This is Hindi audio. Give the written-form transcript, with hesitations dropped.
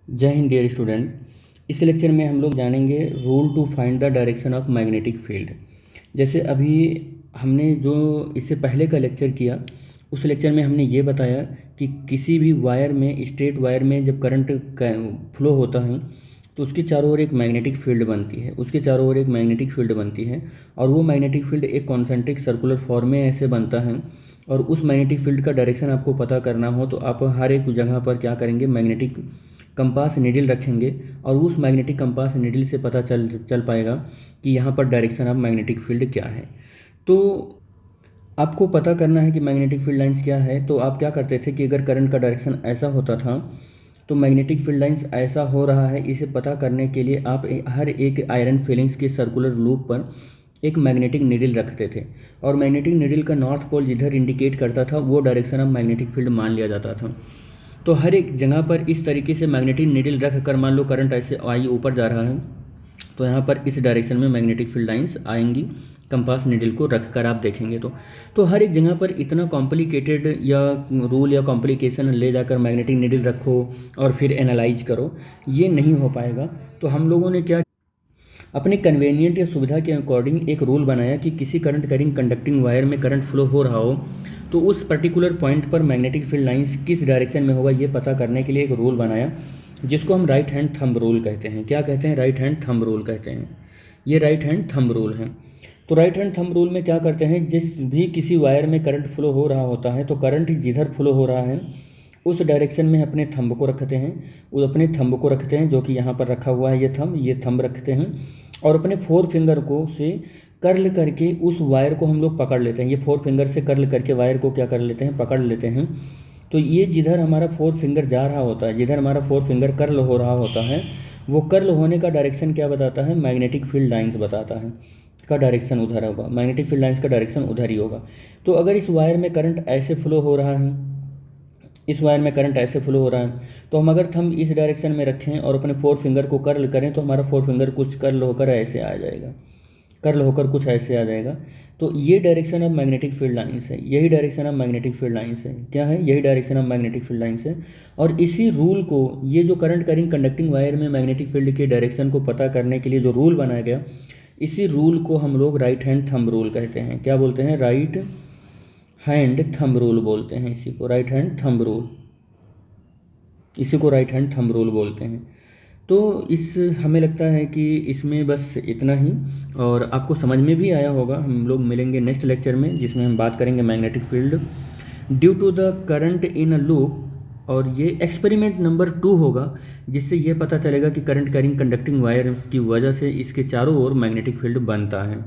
जय हिंद डियर स्टूडेंट। इस लेक्चर में हम लोग जानेंगे rule to find the direction of magnetic field. जैसे अभी हमने जो इससे पहले का लेक्चर किया, उस लेक्चर में हमने ये बताया कि किसी भी वायर में, स्ट्रेट वायर में जब करंट फ्लो होता है तो उसके चारों ओर एक मैग्नेटिक फील्ड बनती है, उसके चारों ओर एक मैग्नेटिक फील्ड बनती है और वो मैग्नेटिक फील्ड एक कॉन्सेंट्रिक सर्कुलर फॉर्म में ऐसे बनता है। और उस मैग्नेटिक फील्ड का डायरेक्शन आपको पता करना हो तो आप हर एक जगह पर क्या करेंगे, मैग्नेटिक कंपास नीडल रखेंगे और उस मैग्नेटिक कंपास नीडल से पता चल पाएगा कि यहाँ पर डायरेक्शन ऑफ मैग्नेटिक फील्ड क्या है। तो आपको पता करना है कि मैग्नेटिक फील्ड लाइंस क्या है। तो आप क्या करते थे कि अगर करंट का डायरेक्शन ऐसा होता था तो मैग्नेटिक फील्ड लाइंस ऐसा हो रहा है, इसे पता करने के लिए आप हर एक आयरन फिलिंग्स के सर्कुलर लूप पर एक मैग्नेटिक नीडल रखते थे और मैग्नेटिक नीडल का नॉर्थ पोल जिधर इंडिकेट करता था वो डायरेक्शन ऑफ मैग्नेटिक फील्ड मान लिया जाता था। तो हर एक जगह पर इस तरीके से मैग्नेटिक नीडल रख कर, मान लो करंट ऐसे आई ऊपर जा रहा है तो यहाँ पर इस डायरेक्शन में मैग्नेटिक फील्ड लाइंस आएंगी कंपास नीडल को रख कर आप देखेंगे तो हर एक जगह पर इतना कॉम्प्लिकेटेड या रूल या कॉम्प्लिकेशन ले जाकर मैग्नेटिक नीडल रखो और फिर एनालाइज करो, ये नहीं हो पाएगा। तो हम लोगों ने क्या, अपने कन्वेनियंट या सुविधा के अकॉर्डिंग एक रूल बनाया कि किसी करंट कैरिंग कंडक्टिंग वायर में करंट फ्लो हो रहा हो तो उस पर्टिकुलर पॉइंट पर मैग्नेटिक फील्ड लाइंस किस डायरेक्शन में होगा ये पता करने के लिए एक रूल बनाया जिसको हम राइट हैंड थंब रूल कहते हैं। क्या कहते हैं? राइट हैंड थंब रूल कहते हैं। ये राइट हैंड थंब रूल है। तो राइट हैंड थंब रूल में क्या करते हैं, जिस भी किसी वायर में करंट फ्लो हो रहा होता है तो करंट जिधर फ्लो हो रहा है उस डायरेक्शन में अपने थंब को रखते हैं, वो अपने थंब को रखते हैं जो कि यहाँ पर रखा हुआ है, ये थंब रखते हैं और अपने फोर फिंगर को से कर्ल करके उस वायर को हम लोग पकड़ लेते हैं। ये फोर फिंगर से कर्ल करके वायर को क्या कर लेते हैं, पकड़ लेते हैं। तो ये जिधर हमारा फोर फिंगर जा रहा होता है, जिधर हमारा फोर फिंगर कर्ल हो रहा होता है, वो कर्ल होने का डायरेक्शन क्या बताता है, मैग्नेटिक फील्ड लाइंस बताता है का डायरेक्शन उधर होगा, मैग्नेटिक फील्ड लाइंस का डायरेक्शन उधर ही होगा। तो अगर इस वायर में करंट ऐसे फ्लो हो रहा है, इस वायर में करंट ऐसे फ्लो हो रहा है तो हम अगर थंब इस डायरेक्शन में रखें और अपने फोर फिंगर को कर्ल करें तो हमारा फोर फिंगर कुछ कर्ल होकर ऐसे आ जाएगा, कर्ल होकर कुछ ऐसे आ जाएगा। तो ये direction of magnetic field lines है, यही direction of magnetic field lines है। क्या है? यही direction of magnetic field lines है। और इसी रूल को, ये जो करंट कैरिंग कंडक्टिंग वायर में मैग्नेटिक फील्ड के डायरेक्शन को पता करने के लिए जो रूल बनाया गया, इसी रूल को हम लोग राइट हैंड थंब रूल कहते हैं। क्या बोलते हैं? राइट हैंड थंब रूल बोलते हैं इसी को, राइट हैंड थंब रूल, इसी को राइट हैंड थंब रूल बोलते हैं। तो इस हमें लगता है कि इसमें बस इतना ही और आपको समझ में भी आया होगा। हम लोग मिलेंगे नेक्स्ट लेक्चर में जिसमें हम बात करेंगे magnetic field due to the current in a loop, और ये एक्सपेरिमेंट नंबर 2 होगा जिससे ये पता चलेगा कि करंट कैरिंग कंडक्टिंग वायर की वजह से इसके चारों ओर मैग्नेटिक फील्ड बनता है।